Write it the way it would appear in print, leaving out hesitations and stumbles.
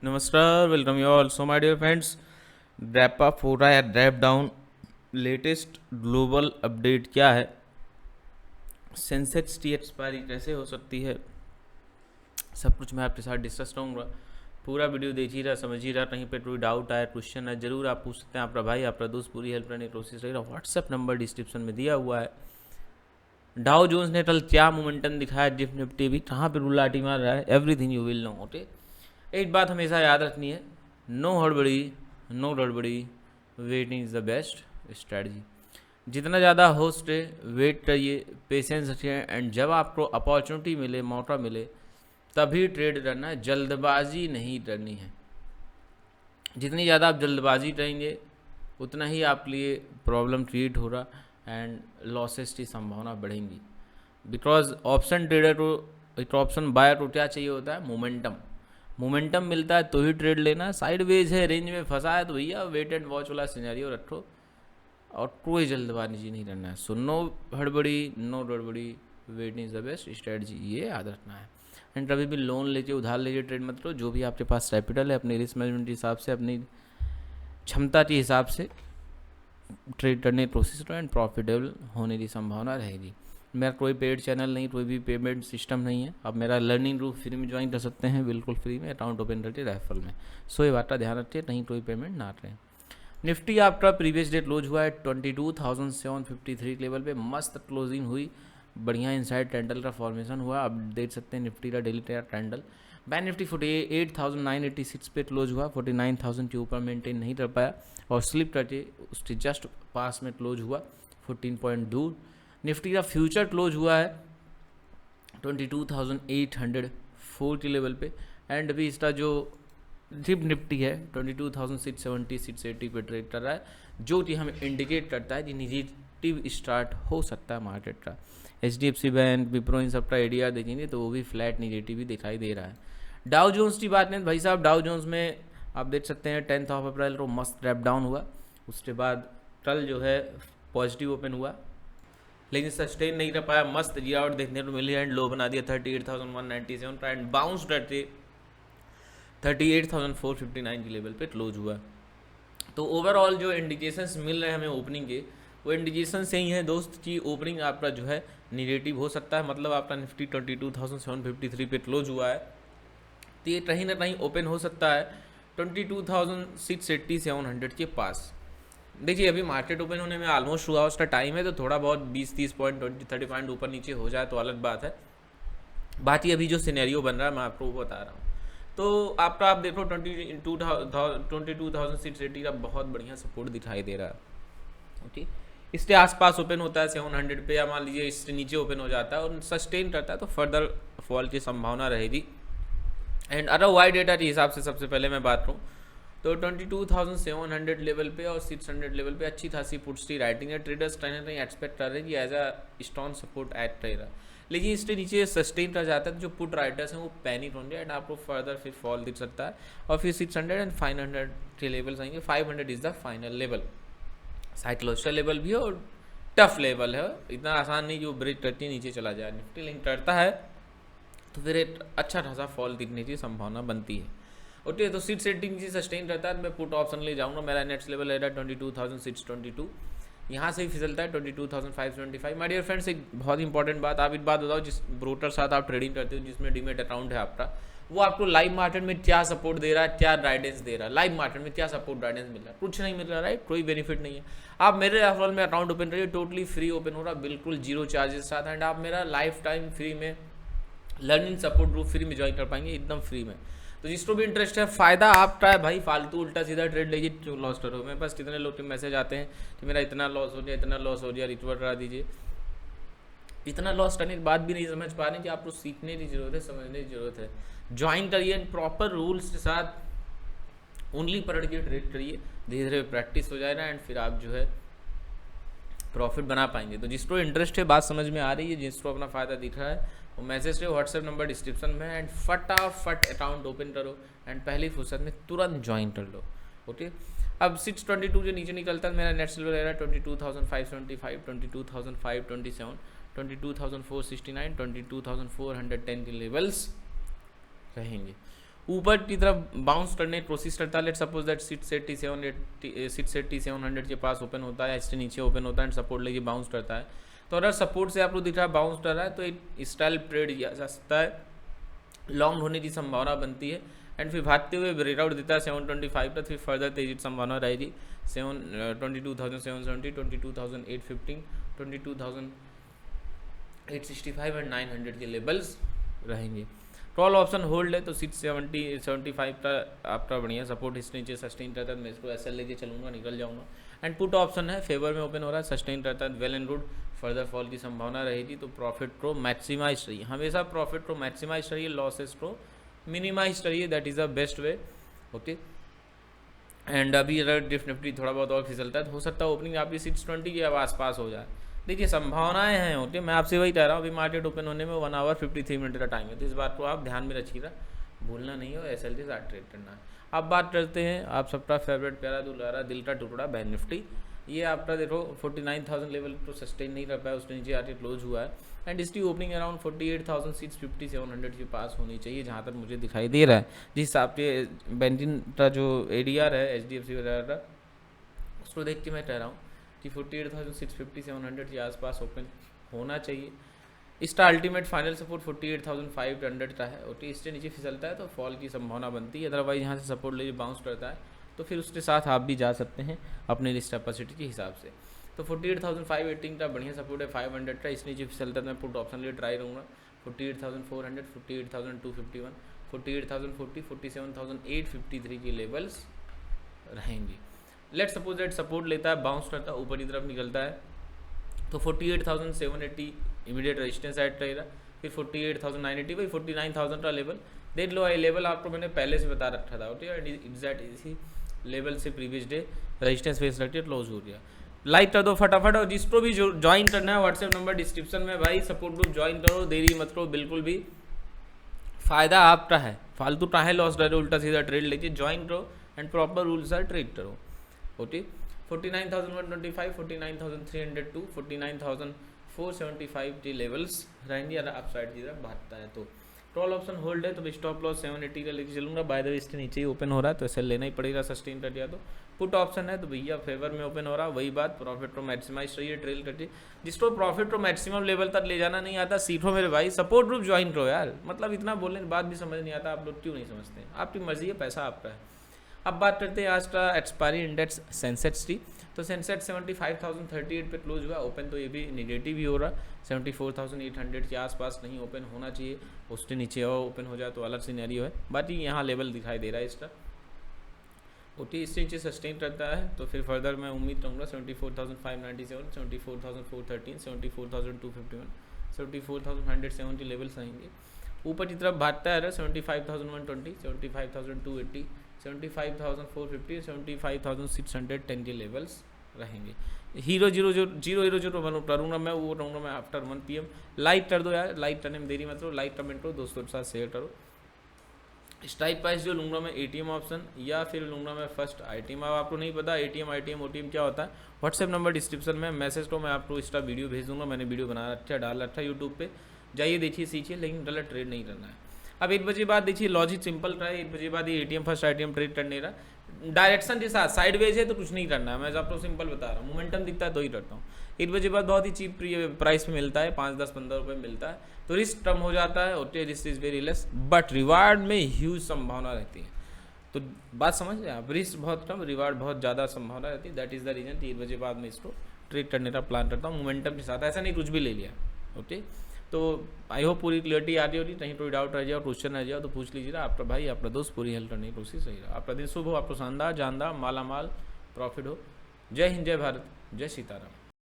नमस्कार, welcome you all. So my dear friends, wrap up हो रहा है, wrap down. Latest global update क्या है, सेंसेक्स की एक्सपायरी कैसे हो सकती है, सब कुछ मैं आपके साथ डिस्कस करूँगा। पूरा वीडियो देख ही रहा, समझ ही रहा। कहीं पे कोई डाउट आया, क्वेश्चन है, जरूर आप पूछ सकते हैं। आपका भाई, आपका दोस्त पूरी हेल्प करने की कोशिश रहेगा। व्हाट्सएप नंबर डिस्क्रिप्शन में दिया हुआ है। डाउ जोन्स ने कल क्या मोमेंटम दिखाया, जिफ निफ्टी भी कहाँ पे रुलाटी मार रहा है, everything you will know. Okay, एक बात हमेशा याद रखनी है, नो हड़बड़ी, नो गड़बड़ी, waiting is the best strategy. जितना ज़्यादा हो सके वेट करिए, पेशेंस रखिए, एंड जब आपको अपॉर्चुनिटी मिले, मौका मिले, तभी ट्रेड करना है। जल्दबाजी नहीं करनी है। जितनी ज़्यादा आप जल्दबाजी करेंगे उतना ही आपके लिए प्रॉब्लम क्रिएट हो रहा एंड लॉसेस की संभावना बढ़ेंगी। बिकॉज ऑप्शन ट्रेडर को, एक ऑप्शन बायर को क्या चाहिए होता है, मोमेंटम। मोमेंटम मिलता है तो ही ट्रेड लेना। साइडवेज है, रेंज में फंसा है, तो भैया वेट एंड वॉच वाला सिनेरियो रखो और कोई जल्दबाजी नहीं करना है। सो नो हड़बड़ी, नो गड़बड़ी, waiting is the best strategy, ये याद रखना है। एंड कभी भी लोन लीजिए, उधार लीजिए, ट्रेड मत करो। जो भी आपके पास कैपिटल है, अपनी रिस्क मैनेजमेंट के हिसाब से, अपनी क्षमता के हिसाब से ट्रेड करने की कोशिश करो एंड प्रॉफिटेबल होने की संभावना रहेगी। मेरा कोई पेड चैनल नहीं, कोई भी पेमेंट सिस्टम नहीं है। आप मेरा लर्निंग ग्रुप फ्री में ज्वाइन कर सकते हैं, बिल्कुल फ्री में, अकाउंट ओपन करके रेफरल में। सो ये बात का ध्यान रखिए, कहीं कोई पेमेंट ना करें। निफ्टी आपका प्रीवियस डे क्लोज हुआ है 22,753 लेवल पे, मस्त क्लोजिंग हुई, बढ़िया इनसाइड कैंडल का फॉर्मेशन हुआ। आप देख सकते हैं निफ्टी का डेली कैंडल। बैंक निफ्टी 48,986 पे क्लोज हुआ, 49,000 के ऊपर मेंटेन नहीं कर पाया और स्लिप करके उसके जस्ट पास में क्लोज हुआ 14.2। निफ्टी का फ्यूचर क्लोज हुआ है 22,804 के लेवल पे, एंड अभी इसका जो डिप निफ्टी है 22,670 680 पे ट्रेड कर रहा है, जो कि हमें इंडिकेट करता है कि निगेटिव स्टार्ट हो सकता है मार्केट का। HDFC बैंक, विप्रो, इन सब का एडीआर देखेंगे तो वो भी फ्लैट निगेटिव ही दिखाई दे रहा है। डाउ जोन्स की बात नहीं भाई साहब, डाउ जोन्स में आप देख सकते हैं 10 अप्रैल को मस्त रैप डाउन हुआ। उसके बाद कल जो है पॉजिटिव ओपन हुआ, लेकिन सस्टेन नहीं कर पाया। मस्त गिरावट देखने को मिली एंड लो बना दिया 38,197 का, एंड बाउंस करके 38,459 के लेवल पे क्लोज हुआ। तो ओवरऑल जो इंडिकेशंस मिल रहे हैं हमें ओपनिंग के, वो इंडिकेशन से ही है दोस्त कि ओपनिंग आपका जो है निगेटिव हो सकता है। मतलब आपका निफ्टी 22,753 पे क्लोज हुआ है, तो ये कहीं ना कहीं ओपन हो सकता है 22,680 700 के पास। देखिए अभी मार्केट ओपन होने में ऑलमोस्ट हुआ उसका टाइम है, तो थोड़ा बहुत 20-30 पॉइंट 20-30 पॉइंट ऊपर नीचे हो जाए तो अलग बात है। बाकी अभी जो सिनेरियो बन रहा है मैं आपको वो बता रहा हूँ। तो आपका आप देखो 22,680 का बहुत बढ़िया सपोर्ट दिखाई दे रहा है। ओके, इसके आसपास ओपन होता है 700 पे, या मान लीजिए इससे नीचे ओपन हो जाता है और सस्टेन करता है तो फर्दर फॉल की संभावना रहेगी। एंड अगर वाई डेटा के हिसाब से सबसे पहले मैं बात करूँ तो 22,700 लेवल पे और 600 लेवल पे अच्छी खासी पुट्स की राइटिंग है। ट्रेडर्स कहीं ना कहीं एक्सपेक्ट कर रहे हैं कि एज अ स्ट्रॉन्ग सपोर्ट ऐड रहेगा, लेकिन इसके नीचे सस्टेन कर जाता है तो जो पुट राइटर्स हैं वो पैनिक होंगे एंड आपको फर्दर फिर फॉल दिख सकता है। और फिर 600 एंड 500 के लेवल्स आएंगे। 500 is the final level, psychological level भी है और टफ लेवल है। इतना आसान नहीं जो ब्रेक करके नीचे चला जाए। निफ्टी लिंक करता है तो फिर एक अच्छा खासा फॉल दिखने की संभावना बनती है। ओके, तो सीट सेटिंग से सस्टेन रहता है तो मैं पुट ऑप्शन ले जाऊंगा। मेरा नेक्स्ट लेवल है 22,622, यहाँ से ही फिसलता है 22,575। माय डियर फ्रेंड्स, एक बहुत इंपॉर्टेंट बात, आप एक बात बताओ, जिस ब्रोकर साथ आप ट्रेडिंग करते हो, जिसमें डीमेट अकाउंट है आपका, वो आपको लाइव मार्केट में क्या सपोर्ट दे रहा है, क्या गाइडेंस दे रहा है, लाइव मार्केट में क्या सपोर्ट गाइडेंस मिल रहा है? कुछ नहीं मिल रहा, राइट? कोई बेनिफिट नहीं है। आप मेरे रेफरल में अकाउंट ओपन करिए, टोटली फ्री ओपन हो रहा, बिल्कुल जीरो चार्जेस साथ, एंड आप मेरा लाइफ टाइम फ्री में लर्निंग सपोर्ट ग्रुप फ्री में ज्वाइन कर पाएंगे, एकदम फ्री में। तो जिसको भी इंटरेस्ट है, फ़ायदा आपका है भाई। फालतू उल्टा सीधा ट्रेड लीजिए, क्यों लॉस करो? मेरे पास कितने लोग के मैसेज आते हैं कि मेरा इतना लॉस हो गया, इतना लॉस हो गया, रिकवर करा दीजिए। इतना लॉस करने के बाद भी नहीं समझ पा रहे कि आपको सीखने की जरूरत है, समझने की जरूरत है। ज्वाइन करिए, प्रॉपर रूल्स के साथ उंगली पकड़ के ट्रेड करिए, धीरे धीरे प्रैक्टिस हो जाएगा एंड फिर आप जो है प्रॉफिट बना पाएंगे। तो जिसको इंटरेस्ट है, बात समझ में आ रही है, जिसको अपना फ़ायदा दिख रहा है, वो मैसेज करो, व्हाट्सएप नंबर डिस्क्रिप्शन में, एंड फटाफट अकाउंट ओपन करो एंड पहली फुर्सत में तुरंत ज्वाइन कर लो। ओके, अब 622 जो नीचे निकलता है, मेरा नेक्स्ट लेवल रहेगा 22,575, 22,527, 22,469, 22,410 के लेवल्स रहेंगे। ऊपर की तरफ बाउंस करने की कोशिश करता है। Let suppose that seat set T700 के पास ओपन होता है, इससे नीचे ओपन होता है एंड सपोर्ट लेके बाउंस करता है। तो अगर सपोर्ट से आपको दिख रहा है बाउंस कर रहा है तो एक स्टाइल ट्रेड किया जा सकता है, लॉन्ग होने की संभावना बनती है एंड फिर भागते हुए ब्रेकआउट देता है 725 तक, फिर फर्दर तेजी की संभावना रहेगी 22,770, 22,815, 22,865 एंड 900 के लेवल्स रहेंगे। कॉल ऑप्शन होल्ड है तो 675 का आपका बढ़िया सपोर्ट इस नीचे सस्टेन करता है, मैं इसको एसएल लेके चलूंगा, निकल जाऊंगा। एंड पुट ऑप्शन है फेवर में ओपन हो रहा है, सस्टेन करता है, well and good, further fall की संभावना रहेगी तो प्रॉफिट को मैक्सिमाइज करिए, हमेशा प्रॉफिट को मैक्सिमाइज करिए, लॉसेस को मिनिमाइज करिए, that is the best way. Okay, and अभी अगर निफ्टी थोड़ा बहुत और फिसलता है तो हो सकता है ओपनिंग आपकी 620 के आसपास हो जाए। देखिए संभावनाएं हैं, ओके, मैं आपसे वही कह रहा हूँ, अभी मार्केट ओपन होने में 1 आवर 53 मिनट का टाइम है, तो इस बात को आप ध्यान में रखिएगा, भूलना नहीं हो, एसएल के साथ ट्रेड करना है। अब बात करते हैं आप सबका फेवरेट प्यारा दुलारा दिल का टुकड़ा बैंक निफ्टी। ये आपका देखो 49,000 लेवल तो सस्टेन नहीं कर पाया, उसके नीचे आके क्लोज हुआ है एंड इसकी ओपनिंग अराउंड 48,650 700 के पास होनी चाहिए, जहाँ तक मुझे दिखाई दे रहा है। जिस हिसाब से बैंकिंग का जो एडीआर है HDFC वगैरह का, उसको देख के मैं कह रहा हूँ कि 48,650 700 के आसपास ओपन होना चाहिए। इसका अल्टीमेट फाइनल सपोर्ट 48,500 का है, ओके, इससे नीचे फिसलता है तो फॉल की संभावना बनती है, अदरवाइज यहाँ से सपोर्ट लेके बाउंस करता है तो फिर उसके साथ आप भी जा सकते हैं अपने रिस्क कैपेसिटी के हिसाब से। तो 48,518 का बढ़िया सपोर्ट है, 500 का, इस नीचे फिसलता है, मैं पुट ऑप्शन लिए ट्राई करूँगा 48,400, 48,251, 48,040, 47,853 के लेवल्स रहेंगे। लेट सपोज दैट सपोर्ट लेता है, बाउंस करता है, ऊपर की तरफ निकलता है तो 48,780 इमीडिएट रेजिस्टेंस ऐड रहेगा, फिर 48,980, भाई 49,000 का लेवल देख लो। ये लेवल आपको मैंने पहले से बता रखा था, ओके, एग्जैक्ट इसी लेवल से प्रीवियस डे रेजिस्टेंस फेस रखते क्लोज हो गया। लाइक कर दो फटाफट, और जिसको भी ज्वाइन करना है व्हाट्सएप नंबर डिस्क्रिप्शन में, भाई सपोर्ट ग्रुप ज्वाइन करो, देरी मत करो, बिल्कुल भी फायदा आपका है, फालतू काहे लॉस डरो, उल्टा सीधा ट्रेड लेके ज्वाइन करो एंड प्रॉपर रूल्स आर ट्रेड करो। ओके, 49,125, 49,302, 49,475 के लेवल्स रहेंगे अगर अपसाइड की तरफ भागता है तो। कॉल ऑप्शन होल्ड है तो स्टॉप लॉस 780 का लेके चलूंगा, बाय द वे इसके नीचे ही ओपन हो रहा है तो ऐसे लेना ही पड़ेगा, सस्टेन कर दिया तो। पुट ऑप्शन है तो भैया फेवर में ओपन हो रहा है, वही बात, प्रॉफिट को मैक्सिमाइज चाहिए, ट्रेल करके जिसको प्रॉफिट को मैक्सिमम लेवल तक ले जाना नहीं आता, सीखो मेरे भाई, सपोर्ट ग्रुप ज्वाइन करो यार, मतलब इतना बोलने के बाद भी समझ नहीं आता, आप लोग क्यों नहीं समझते, आपकी मर्जी है, पैसा आपका है। अब बात करते हैं आज का एक्सपायरी इंडेक्स सेंसेक्स की, तो सेंसेक्स 75,038 पे क्लोज हुआ, ओपन तो ये भी निगेटिव ही हो रहा, 74,800 के आसपास नहीं ओपन होना चाहिए, उसके नीचे और ओपन हो जाए तो अलग सिनेरियो है, बाकी यहाँ लेवल दिखाई दे रहा है इसका, ओके, इससे नीचे सस्टेन करता है तो फिर फर्दर मैं उम्मीद करूँगा 74,597, 74,413, 74,251, 74,170 लेवल्स आएंगे। ऊपर की तरफ भागता है 75,120, 75,280, 75,450, 75,610 के लेवल्स रहेंगे। 0,001 करूँगा मैं, वो रहूँगा मैं आफ्टर 1 PM। लाइक कर दो यार, लाइक करने में देरी मत करो, लाइक कमेंट करो, दोस्तों के साथ शेयर करो। स्ट्राइक प्राइस जो लूँगा मैं ATM ऑप्शन या फिर लूँगा मैं फर्स्ट ITM। अब आपको नहीं पता ATM ITM OTM क्या होता है, व्हाट्सएप नंबर डिस्क्रिप्शन में मैसेज को मैं आपको इसका वीडियो भेज दूँगा, मैंने वीडियो बना अच्छा डाल रखा यूट्यूब पे, जाइए देखिए सीखिए, लेकिन गलत ट्रेड नहीं करना है। अब 1 बजे बाद देखिए लॉजिक सिंपल रहा है, 1 बजे बाद ये ATM फर्स्ट ITM ट्रेड करने रहा, डायरेक्शन के साथ साइडवेज है तो कुछ नहीं करना है, मैं आपको सिंपल बता रहा हूँ, मोमेंटम दिखता है तो ही करता हूँ। 1 बजे बाद बहुत ही चीप प्राइस में मिलता है, 5, 10, 15 रुपये मिलता है, तो रिस्क कम हो जाता है, okay, risk is very less but reward में ह्यूज संभावना रहती है, तो बात समझ रहे हैं आप, रिस्क बहुत कम, रिवार्ड बहुत ज़्यादा संभावना रहती है, दैट इज़ द रीजन 1 बजे बाद मैं इसको ट्रेड करने का प्लान करता हूँ मोमेंटम के साथ, ऐसा नहीं कुछ भी ले लिया, ओके। तो आई होप पूरी क्लियरिटी आ रही होगी, कहीं कोई डाउट रह जाओ, क्वेश्चन रह जाओ तो पूछ लीजिएगा, आपका भाई आपका दोस्त पूरी हेल्प करने की कोशिश रहेगा। आपका दिन शुभ हो, आपको शानदार जानदार माला माल प्रॉफिट हो। जय हिंद, जय भारत, जय सीताराम।